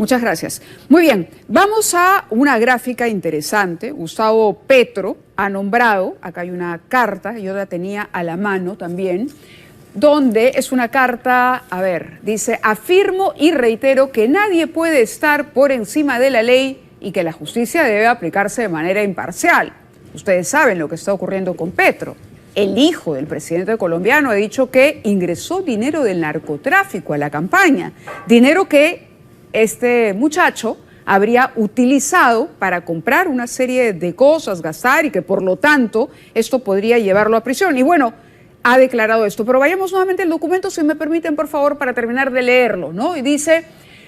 Muchas gracias. Muy bien, vamos a una gráfica interesante. Gustavo Petro ha nombrado, acá hay una carta, yo la tenía a la mano también, donde es una carta, a ver, dice: afirmo y reitero que nadie puede estar por encima de la ley y que la justicia debe aplicarse de manera imparcial. Ustedes saben lo que está ocurriendo con Petro. El hijo del presidente colombiano ha dicho que ingresó dinero del narcotráfico a la campaña, dinero que este muchacho habría utilizado para comprar una serie de cosas, gastar, y que por lo tanto esto podría llevarlo a prisión. Y bueno, ha declarado esto. Pero vayamos nuevamente al documento, si me permiten, por favor, para terminar de leerlo, ¿no? Y dice: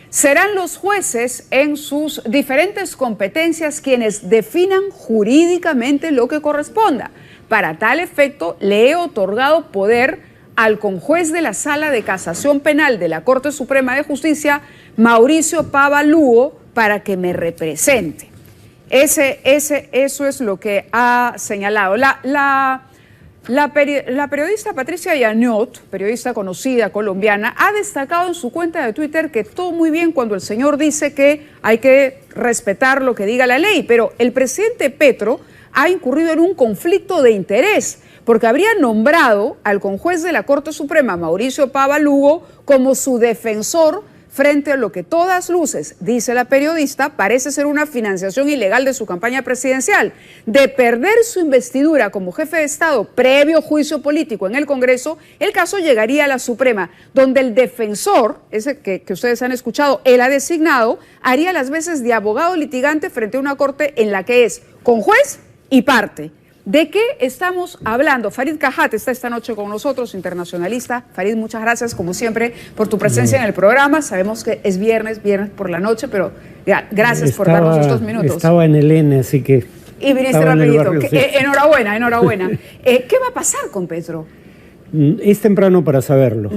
serán los jueces en sus diferentes competencias quienes definan jurídicamente lo que corresponda. Para tal efecto, le he otorgado poder al conjuez de la Sala de Casación Penal de la Corte Suprema de Justicia, Mauricio Pava Lugo, para que me represente. Eso es lo que ha señalado. La periodista Patricia Yaniot, periodista conocida colombiana, ha destacado en su cuenta de Twitter que todo muy bien cuando el señor dice que hay que respetar lo que diga la ley, pero el presidente Petro ha incurrido en un conflicto de interés, porque habría nombrado al conjuez de la Corte Suprema, Mauricio Pava Lugo, como su defensor frente a lo que todas luces, dice la periodista, parece ser una financiación ilegal de su campaña presidencial. De perder su investidura como jefe de Estado previo juicio político en el Congreso, el caso llegaría a la Suprema, donde el defensor, ese que ustedes han escuchado, él ha designado, haría las veces de abogado litigante frente a una corte en la que es conjuez y parte. ¿De qué estamos hablando? Farid Cajat está esta noche con nosotros, internacionalista. Farid, muchas gracias, como siempre, por tu presencia en el programa. Sabemos que es viernes por la noche, pero gracias por darnos estos minutos. Estaba en el N, así que... Y viniste rapidito. Sí. Enhorabuena. ¿Qué va a pasar con Petro? Es temprano para saberlo,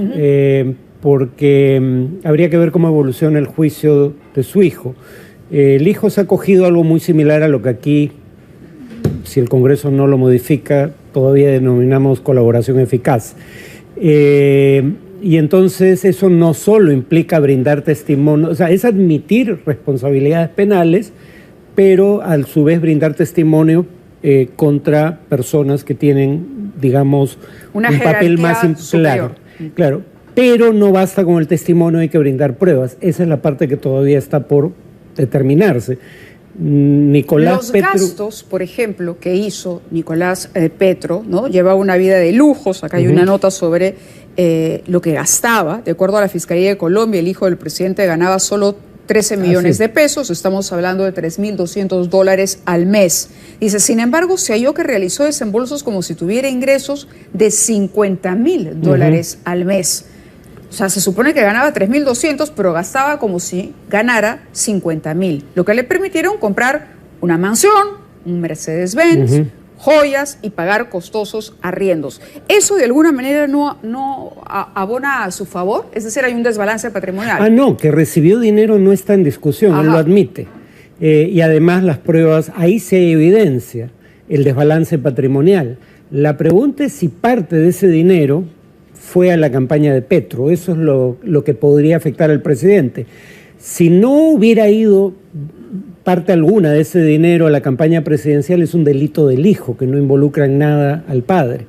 porque habría que ver cómo evoluciona el juicio de su hijo. El hijo se ha cogido algo muy similar a lo que aquí, si el Congreso no lo modifica, todavía denominamos colaboración eficaz. Y entonces eso no solo implica brindar testimonio, o sea, es admitir responsabilidades penales, pero a su vez brindar testimonio contra personas que tienen, digamos, un papel más claro. Pero no basta con el testimonio, hay que brindar pruebas. Esa es la parte que todavía está por determinarse. Los gastos, por ejemplo, que hizo Nicolás Petro, ¿no? Llevaba una vida de lujos. Acá hay una nota sobre lo que gastaba. De acuerdo a la Fiscalía de Colombia, el hijo del presidente ganaba solo 13 millones de pesos. Estamos hablando de $3.200 al mes. Dice, sin embargo, se halló que realizó desembolsos como si tuviera ingresos de $50.000 al mes. O sea, se supone que ganaba 3.200, pero gastaba como si ganara 50.000, lo que le permitieron comprar una mansión, un Mercedes-Benz, joyas y pagar costosos arriendos. ¿Eso de alguna manera no abona a su favor? Es decir, hay un desbalance patrimonial. No, que recibió dinero no está en discusión, él lo admite. Y además las pruebas, ahí se evidencia el desbalance patrimonial. La pregunta es si parte de ese dinero fue a la campaña de Petro. Eso es lo que podría afectar al presidente. Si no hubiera ido parte alguna de ese dinero a la campaña presidencial, es un delito del hijo, que no involucra en nada al padre.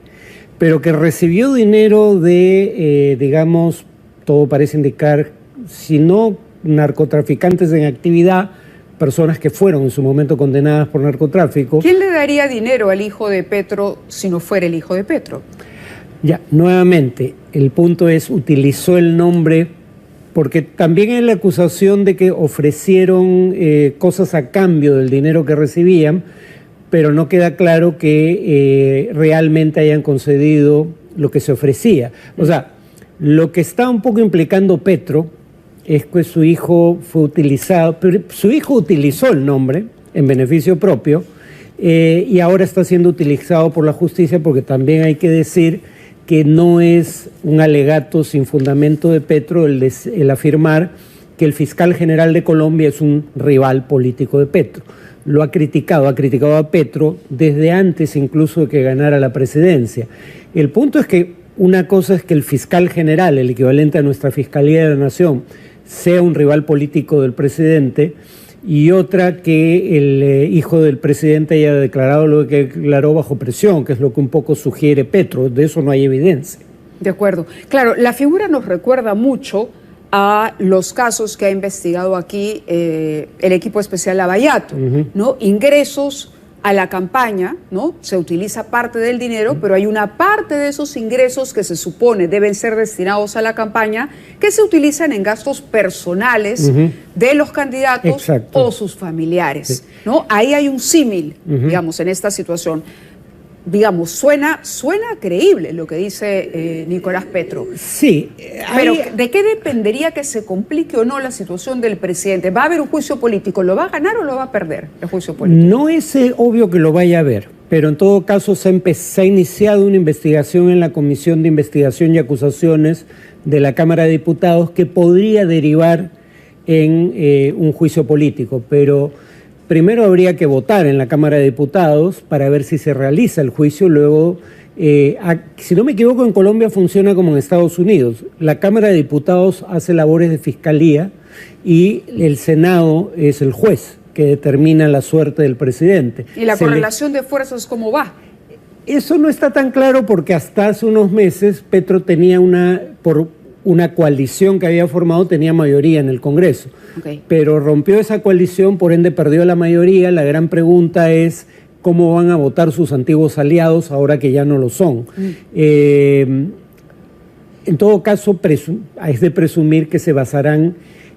Pero que recibió dinero de, digamos, todo parece indicar, si no narcotraficantes en actividad, personas que fueron en su momento condenadas por narcotráfico. ¿Quién le daría dinero al hijo de Petro si no fuera el hijo de Petro? Ya, nuevamente, el punto es, utilizó el nombre, porque también hay la acusación de que ofrecieron cosas a cambio del dinero que recibían, pero no queda claro que realmente hayan concedido lo que se ofrecía. O sea, lo que está un poco implicando Petro es que su hijo fue utilizado, pero su hijo utilizó el nombre en beneficio propio y ahora está siendo utilizado por la justicia, porque también hay que decir que no es un alegato sin fundamento de Petro el afirmar que el fiscal general de Colombia es un rival político de Petro. Lo ha criticado a Petro desde antes incluso de que ganara la presidencia. El punto es que una cosa es que el fiscal general, el equivalente a nuestra Fiscalía de la Nación, sea un rival político del presidente, y otra que el hijo del presidente haya declarado lo que declaró bajo presión, que es lo que un poco sugiere Petro. De eso no hay evidencia. De acuerdo. Claro, la figura nos recuerda mucho a los casos que ha investigado aquí el equipo especial Lavallato, ¿no? Ingresos a la campaña, ¿no? Se utiliza parte del dinero, pero hay una parte de esos ingresos que se supone deben ser destinados a la campaña que se utilizan en gastos personales de los candidatos. Exacto. O sus familiares, ¿no? Ahí hay un símil, digamos, en esta situación. Digamos, suena creíble lo que dice Nicolás Petro. Sí. Pero ¿de qué dependería que se complique o no la situación del presidente? ¿Va a haber un juicio político? ¿Lo va a ganar o lo va a perder el juicio político? No es obvio que lo vaya a haber, pero en todo caso se ha iniciado una investigación en la Comisión de Investigación y Acusaciones de la Cámara de Diputados que podría derivar en un juicio político, pero primero habría que votar en la Cámara de Diputados para ver si se realiza el juicio. Luego, si no me equivoco, en Colombia funciona como en Estados Unidos. La Cámara de Diputados hace labores de fiscalía y el Senado es el juez que determina la suerte del presidente. ¿Y la correlación de fuerzas cómo va? Eso no está tan claro porque hasta hace unos meses Petro tenía por una coalición que había formado, tenía mayoría en el Congreso. Okay. Pero rompió esa coalición, por ende perdió la mayoría. La gran pregunta es cómo van a votar sus antiguos aliados ahora que ya no lo son. En todo caso, es de presumir que se basarán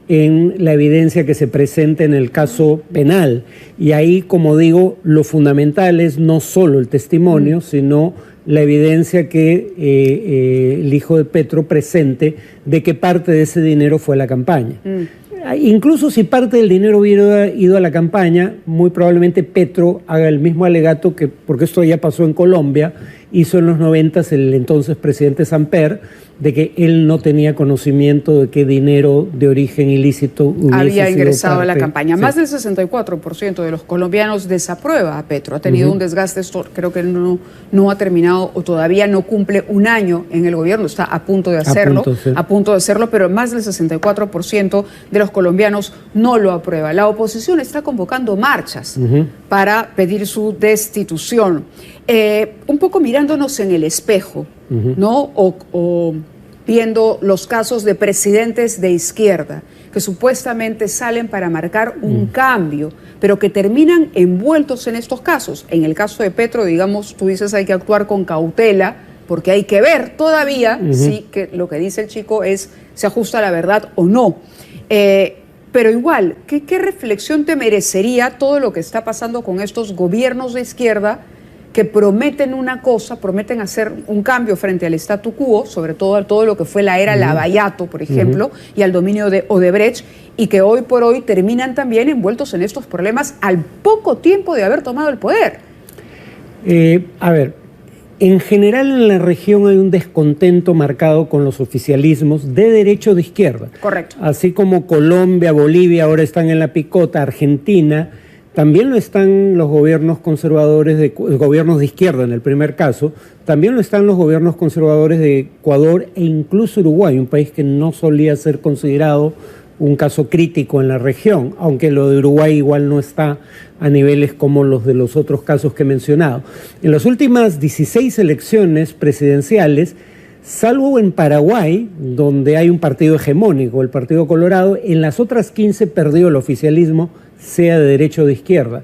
en la evidencia que se presente en el caso penal. Y ahí, como digo, lo fundamental es no solo el testimonio, sino la evidencia que el hijo de Petro presente de que parte de ese dinero fue a la campaña. Incluso si parte del dinero hubiera ido a la campaña, muy probablemente Petro haga el mismo alegato que, porque esto ya pasó en Colombia, hizo en los 90 el entonces presidente Samper, de que él no tenía conocimiento de qué dinero de origen ilícito había ingresado a la campaña. Sí. Más del 64% de los colombianos desaprueba a Petro. Ha tenido un desgaste, esto creo que no ha terminado o todavía no cumple un año en el gobierno, está a punto de hacerlo, a punto de hacerlo, pero más del 64% de los colombianos no lo aprueba. La oposición está convocando marchas para pedir su destitución. Un poco mirándonos en el espejo, ¿no? O viendo los casos de presidentes de izquierda que supuestamente salen para marcar un cambio, pero que terminan envueltos en estos casos. En el caso de Petro, digamos, tú dices hay que actuar con cautela, porque hay que ver todavía si que lo que dice el chico se ajusta a la verdad o no. Pero igual, ¿qué reflexión te merecería todo lo que está pasando con estos gobiernos de izquierda que prometen una cosa, prometen hacer un cambio frente al statu quo, sobre todo lo que fue la era Lavallato, por ejemplo, y al dominio de Odebrecht, y que hoy por hoy terminan también envueltos en estos problemas al poco tiempo de haber tomado el poder? A ver, en general en la región hay un descontento marcado con los oficialismos de derecha o de izquierda. Correcto. Así como Colombia, Bolivia ahora están en la picota, Argentina también lo están los gobiernos conservadores, gobiernos de izquierda en el primer caso, también lo están los gobiernos conservadores de Ecuador e incluso Uruguay, un país que no solía ser considerado un caso crítico en la región, aunque lo de Uruguay igual no está a niveles como los de los otros casos que he mencionado. En las últimas 16 elecciones presidenciales, salvo en Paraguay, donde hay un partido hegemónico, el Partido Colorado, en las otras 15 perdió el oficialismo, sea de derecha o de izquierda.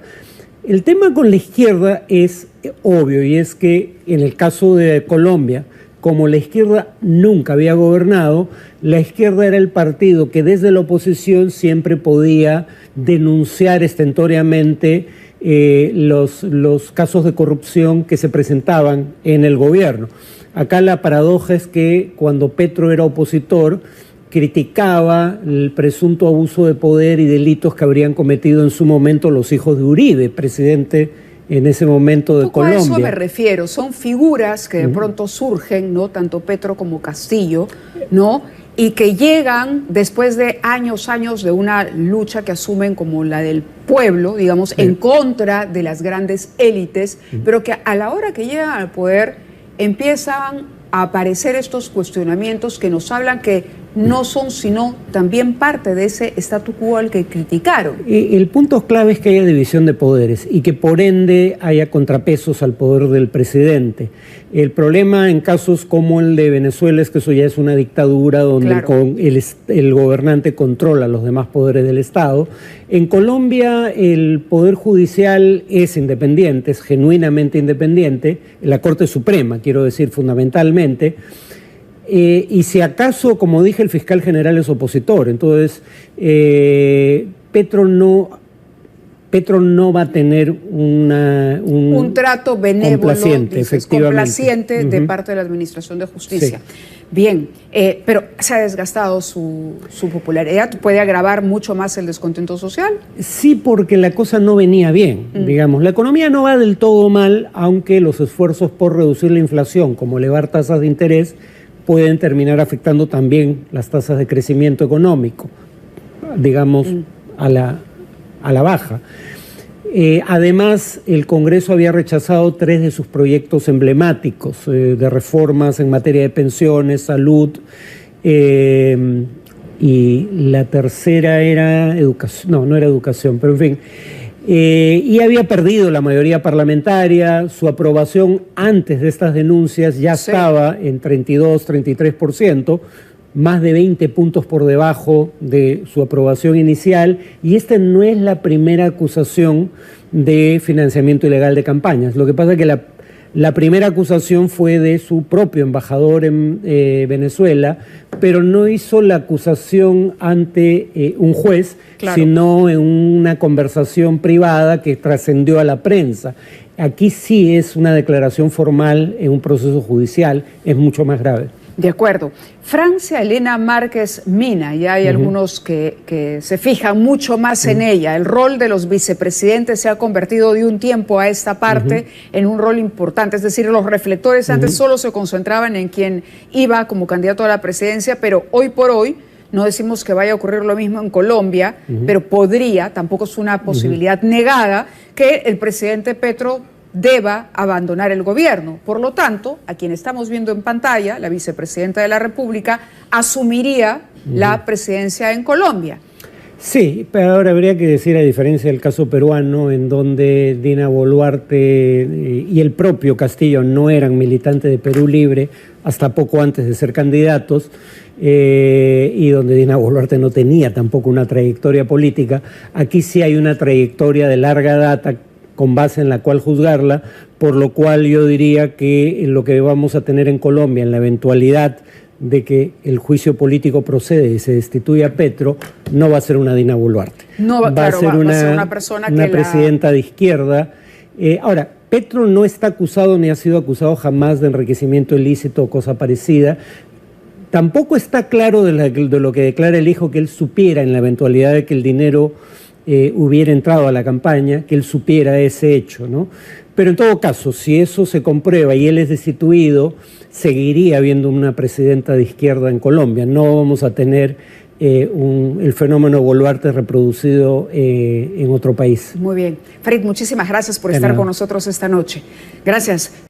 El tema con la izquierda es obvio, y es que en el caso de Colombia, como la izquierda nunca había gobernado, la izquierda era el partido que desde la oposición siempre podía denunciar estentóreamente los casos de corrupción que se presentaban en el gobierno. Acá la paradoja es que cuando Petro era opositor, criticaba el presunto abuso de poder y delitos que habrían cometido en su momento los hijos de Uribe, presidente en ese momento de Colombia. A eso me refiero, son figuras que de pronto surgen, ¿no? Tanto Petro como Castillo, ¿no? Y que llegan después de años de una lucha que asumen como la del pueblo, digamos, en contra de las grandes élites, pero que a la hora que llegan al poder empiezan a aparecer estos cuestionamientos que nos hablan que no son sino también parte de ese statu quo al que criticaron. El punto clave es que haya división de poderes y que por ende haya contrapesos al poder del presidente. El problema en casos como el de Venezuela es que eso ya es una dictadura donde el gobernante controla los demás poderes del Estado. En Colombia el poder judicial es independiente, es genuinamente independiente, la Corte Suprema, quiero decir, fundamentalmente. Y si acaso, como dije, el fiscal general es opositor, entonces Petro no va a tener un trato benévolo, complaciente, complaciente de parte de la Administración de Justicia. Sí. Bien, pero se ha desgastado su popularidad. ¿Puede agravar mucho más el descontento social? Sí, porque la cosa no venía bien, digamos. La economía no va del todo mal, aunque los esfuerzos por reducir la inflación, como elevar tasas de interés, pueden terminar afectando también las tasas de crecimiento económico, digamos, a la baja. Además, el Congreso había rechazado 3 de sus proyectos emblemáticos de reformas en materia de pensiones, salud, y la tercera era educación, no era educación, pero en fin. Y había perdido la mayoría parlamentaria, su aprobación antes de estas denuncias ya estaba en 32-33%, más de 20 puntos por debajo de su aprobación inicial, y esta no es la primera acusación de financiamiento ilegal de campañas. Lo que pasa es que la primera acusación fue de su propio embajador en Venezuela, pero no hizo la acusación ante un juez, sino en una conversación privada que trascendió a la prensa. Aquí sí es una declaración formal en un proceso judicial, es mucho más grave. De acuerdo. Francia Elena Márquez Mina, ya hay algunos que se fijan mucho más en ella. El rol de los vicepresidentes se ha convertido de un tiempo a esta parte en un rol importante. Es decir, los reflectores antes solo se concentraban en quien iba como candidato a la presidencia, pero hoy por hoy, no decimos que vaya a ocurrir lo mismo en Colombia, pero podría, tampoco es una posibilidad negada, que el presidente Petro deba abandonar el gobierno. Por lo tanto, a quien estamos viendo en pantalla, la vicepresidenta de la República, asumiría la presidencia en Colombia. Sí, pero ahora habría que decir, a diferencia del caso peruano, en donde Dina Boluarte y el propio Castillo no eran militantes de Perú Libre hasta poco antes de ser candidatos, y donde Dina Boluarte no tenía tampoco una trayectoria política, aquí sí hay una trayectoria de larga data con base en la cual juzgarla, por lo cual yo diría que lo que vamos a tener en Colombia, en la eventualidad de que el juicio político procede y se destituya a Petro, no va a ser una Dina Boluarte. No, va a ser una persona una presidenta de izquierda. Ahora, Petro no está acusado ni ha sido acusado jamás de enriquecimiento ilícito o cosa parecida. Tampoco está claro de lo que declara el hijo, que él supiera en la eventualidad de que el dinero hubiera entrado a la campaña, que él supiera ese hecho, ¿no? Pero en todo caso, si eso se comprueba y él es destituido, seguiría habiendo una presidenta de izquierda en Colombia. No vamos a tener el fenómeno Boluarte reproducido en otro país. Muy bien. Farid, muchísimas gracias por estar con nosotros esta noche. Gracias.